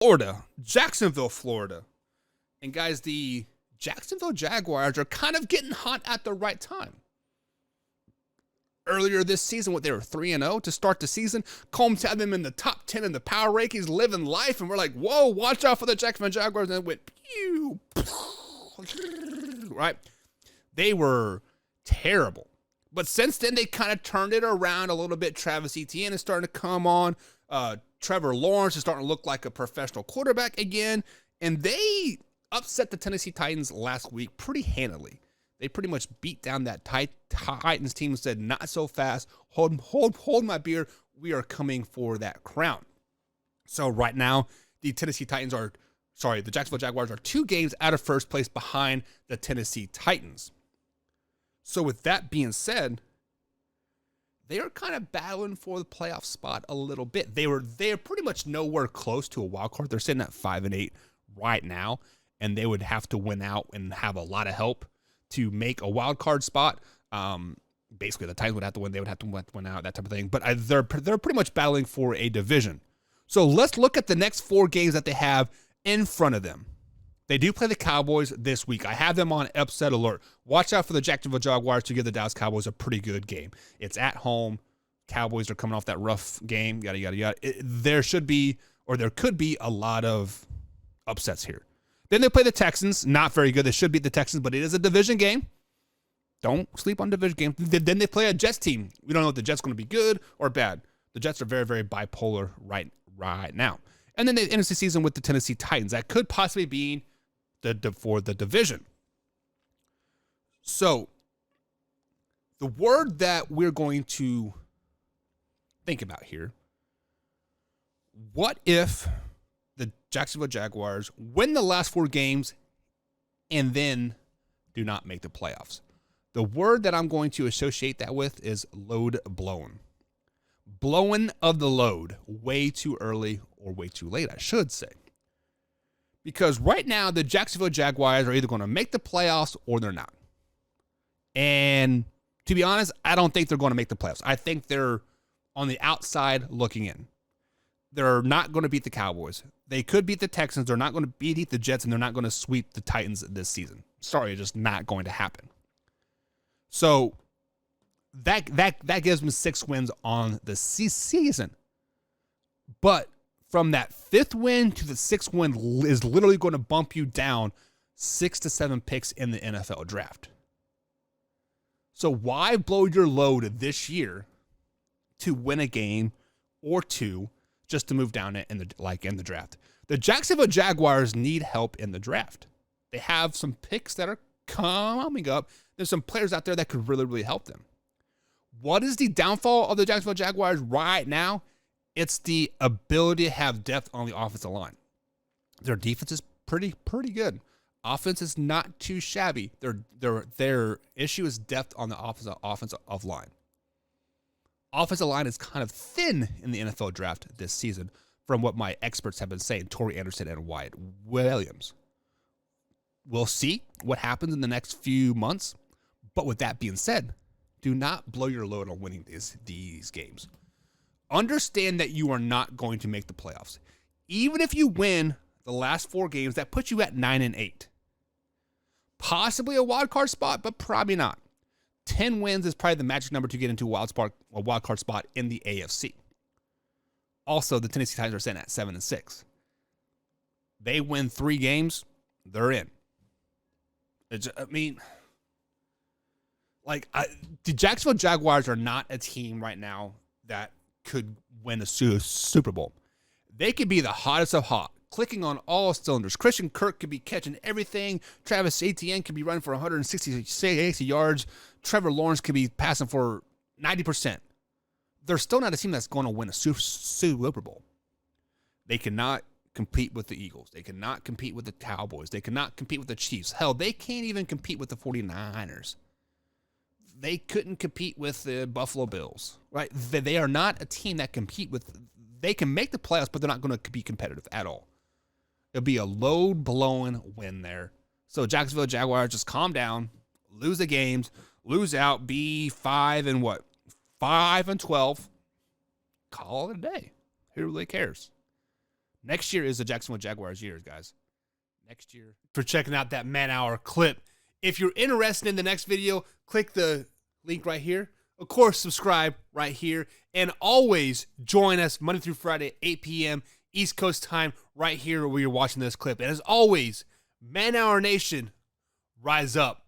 Florida, Jacksonville, Florida. And guys, the Jacksonville Jaguars are kind of getting hot at the right time. Earlier this season, they were 3-0 to start the season. Combs had them in the top 10 in the power rankings, living life, and we're like, whoa, watch out for the Jacksonville Jaguars. And it went, pew, right? They were terrible. But since then, they kind of turned it around a little bit. Travis Etienne is starting to come on. Trevor Lawrence is starting to look like a professional quarterback again. And they upset the Tennessee Titans last week pretty handily. They pretty much beat down that Titans team and said, not so fast. Hold my beer. We are coming for that crown. So right now, the Jacksonville Jaguars are 2 games out of first place behind the Tennessee Titans. So with that being said, they are kind of battling for the playoff spot a little bit. They're pretty much nowhere close to a wild card. They're sitting at 5-8 right now, and they would have to win out and have a lot of help to make a wild card spot. Basically, the Titans would have to win. They would have to win out, that type of thing. But they're pretty much battling for a division. So let's look at the next 4 games that they have in front of them. They do play the Cowboys this week. I have them on upset alert. Watch out for the Jacksonville Jaguars to give the Dallas Cowboys a pretty good game. It's at home. Cowboys are coming off that rough game, yada, yada, yada. There could be a lot of upsets here. Then they play the Texans. Not very good. They should beat the Texans, but it is a division game. Don't sleep on division games. Then they play a Jets team. We don't know if the Jets are going to be good or bad. The Jets are very, very bipolar right now. And then they end the season with the Tennessee Titans. That could possibly be for the division. So the word that we're going to think about here, what if the Jacksonville Jaguars win the last 4 games and then do not make the playoffs? The word that I'm going to associate that with is load blown. Blowing of the load way too early or way too late, I should say. Because right now, the Jacksonville Jaguars are either going to make the playoffs or they're not. And to be honest, I don't think they're going to make the playoffs. I think they're on the outside looking in. They're not going to beat the Cowboys. They could beat the Texans. They're not going to beat the Jets, and they're not going to sweep the Titans this season. Sorry, it's just not going to happen. So that gives them 6 wins on the season. But from that 5th win to the 6th win is literally going to bump you down 6 to 7 picks in the NFL draft. So why blow your load this year to win a game or 2 just to move down in the draft? The Jacksonville Jaguars need help in the draft. They have some picks that are coming up. There's some players out there that could really, really help them. What is the downfall of the Jacksonville Jaguars right now? It's the ability to have depth on the offensive line. Their defense is pretty good. Offense is not too shabby. Their issue is depth on the offensive line. Offensive line is kind of thin in the NFL draft this season, from what my experts have been saying, Torrey Anderson and Wyatt Williams. We'll see what happens in the next few months. But with that being said, do not blow your load on winning these games. Understand that you are not going to make the playoffs. Even if you win the last 4 games, that puts you at 9-8. Possibly a wild card spot, but probably not. 10 wins is probably the magic number to get into a wild card spot in the AFC. Also, the Tennessee Titans are sitting at 7-6. They win 3 games, they're in. The Jacksonville Jaguars are not a team right now that could win a Super Bowl. They could be the hottest of hot, clicking on all cylinders. Christian Kirk could be catching everything. Travis Etienne could be running for 160 yards. Trevor Lawrence could be passing for 90%. They're still not a team that's going to win a Super Bowl. They cannot compete with the Eagles. They cannot compete with the Cowboys. They cannot compete with the Chiefs. Hell, they can't even compete with the 49ers. They couldn't compete with the Buffalo Bills, right? They are not a team that compete with. They can make the playoffs, but they're not going to be competitive at all. It'll be a load-blowing win there. So Jacksonville Jaguars, just calm down, lose the games, lose out, be 5-12. Call it a day. Who really cares? Next year is the Jacksonville Jaguars years, guys. Next year. For checking out that man-hour clip. If you're interested in the next video, click the link right here. Of course, subscribe right here. And always join us Monday through Friday, 8 p.m. East Coast time, right here where you're watching this clip. And as always, Man Hour Nation, rise up.